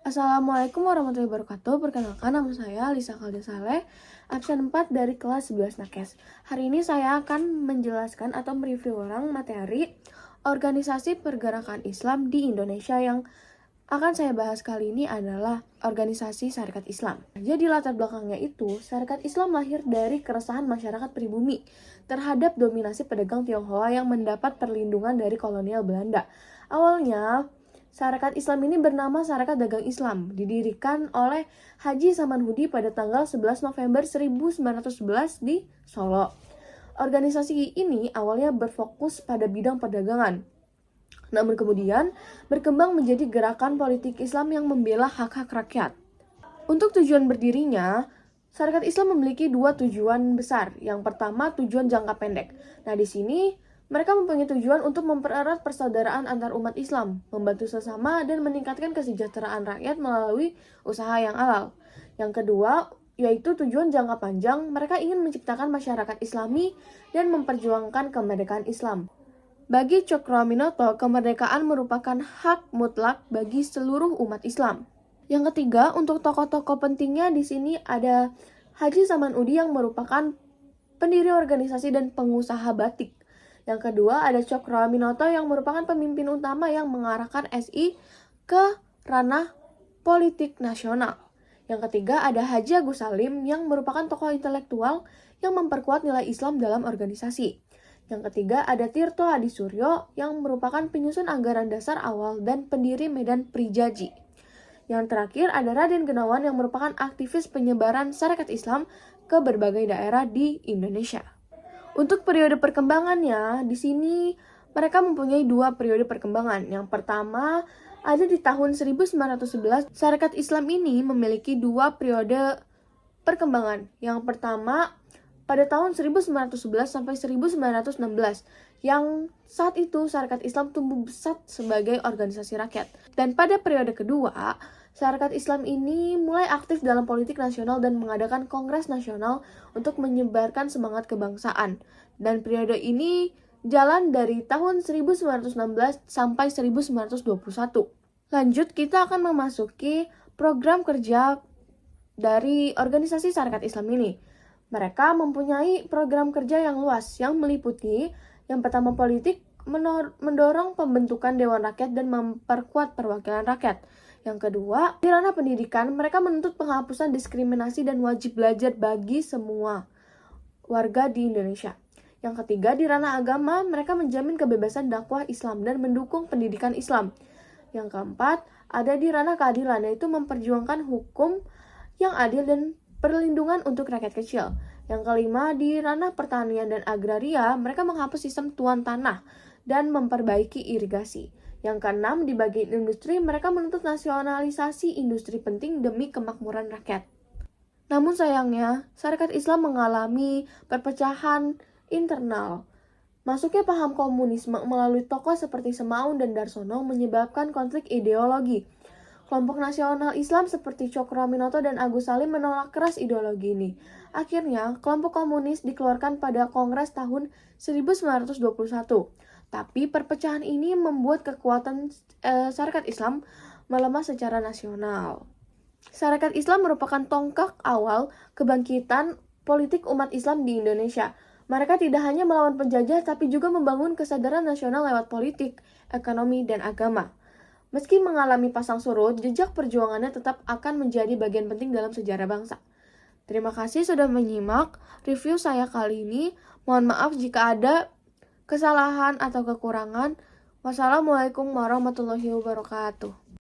Assalamualaikum warahmatullahi wabarakatuh. Perkenalkan, nama saya Lisa Kalda Saleh, absen 4 dari kelas 11 Nakes. Hari ini saya akan menjelaskan atau mereview ulang materi organisasi pergerakan Islam di Indonesia. Yang akan saya bahas kali ini adalah organisasi Sarekat Islam. Jadi latar belakangnya itu, Sarekat Islam lahir dari keresahan masyarakat pribumi terhadap dominasi pedagang Tionghoa yang mendapat perlindungan dari kolonial Belanda. Awalnya, Sarekat Islam ini bernama Sarekat Dagang Islam, didirikan oleh Haji Samanhudi pada tanggal 11 November 1911 di Solo. Organisasi ini awalnya berfokus pada bidang perdagangan, namun kemudian berkembang menjadi gerakan politik Islam yang membela hak-hak rakyat. Untuk tujuan berdirinya, Sarekat Islam memiliki dua tujuan besar. Yang pertama, tujuan jangka pendek. Nah, di sini mereka mempunyai tujuan untuk mempererat persaudaraan antar umat Islam, membantu sesama, dan meningkatkan kesejahteraan rakyat melalui usaha yang halal. Yang kedua, yaitu tujuan jangka panjang, mereka ingin menciptakan masyarakat Islami dan memperjuangkan kemerdekaan Islam. Bagi Cokroaminoto, kemerdekaan merupakan hak mutlak bagi seluruh umat Islam. Yang ketiga, untuk tokoh-tokoh pentingnya di sini ada Haji Samanhudi yang merupakan pendiri organisasi dan pengusaha batik. Yang kedua ada Cokroaminoto yang merupakan pemimpin utama yang mengarahkan SI ke ranah politik nasional. Yang ketiga ada Haji Agus Salim yang merupakan tokoh intelektual yang memperkuat nilai Islam dalam organisasi. Yang ketiga ada Tirto Adisuryo yang merupakan penyusun anggaran dasar awal dan pendiri Medan Prijaji. Yang terakhir ada Raden Gunawan yang merupakan aktivis penyebaran Sarekat Islam ke berbagai daerah di Indonesia. Untuk periode perkembangannya, di sini mereka mempunyai dua periode perkembangan. Yang pertama, ada di tahun 1911, Sarekat Islam ini memiliki dua periode perkembangan. Yang pertama, pada tahun 1911 sampai 1916, yang saat itu Sarekat Islam tumbuh besar sebagai organisasi rakyat. Dan pada periode kedua, Sarekat Islam ini mulai aktif dalam politik nasional dan mengadakan kongres nasional untuk menyebarkan semangat kebangsaan. Dan periode ini jalan dari tahun 1916 sampai 1921. Lanjut, kita akan memasuki program kerja dari organisasi Sarekat Islam ini. Mereka mempunyai program kerja yang luas yang meliputi yang pertama politik, mendorong pembentukan Dewan Rakyat dan memperkuat perwakilan rakyat. Yang kedua, di ranah pendidikan, mereka menuntut penghapusan diskriminasi dan wajib belajar bagi semua warga di Indonesia. Yang ketiga, di ranah agama, mereka menjamin kebebasan dakwah Islam dan mendukung pendidikan Islam. Yang keempat, ada di ranah keadilan, yaitu memperjuangkan hukum yang adil dan perlindungan untuk rakyat kecil. Yang kelima, di ranah pertanian dan agraria, mereka menghapus sistem tuan tanah dan memperbaiki irigasi. Yang keenam, di bagian industri, mereka menuntut nasionalisasi industri penting demi kemakmuran rakyat. Namun sayangnya, Sarekat Islam mengalami perpecahan internal. Masuknya paham komunisme melalui tokoh seperti Semaun dan Darsono menyebabkan konflik ideologi. Kelompok nasional Islam seperti Cokroaminoto dan Agus Salim menolak keras ideologi ini. Akhirnya, kelompok komunis dikeluarkan pada Kongres tahun 1921. Tapi perpecahan ini membuat kekuatan Sarekat Islam melemah secara nasional. Sarekat Islam merupakan tonggak awal kebangkitan politik umat Islam di Indonesia. Mereka tidak hanya melawan penjajah, tapi juga membangun kesadaran nasional lewat politik, ekonomi, dan agama. Meski mengalami pasang surut, jejak perjuangannya tetap akan menjadi bagian penting dalam sejarah bangsa. Terima kasih sudah menyimak review saya kali ini. Mohon maaf jika ada kesalahan atau kekurangan. Wassalamualaikum warahmatullahi wabarakatuh.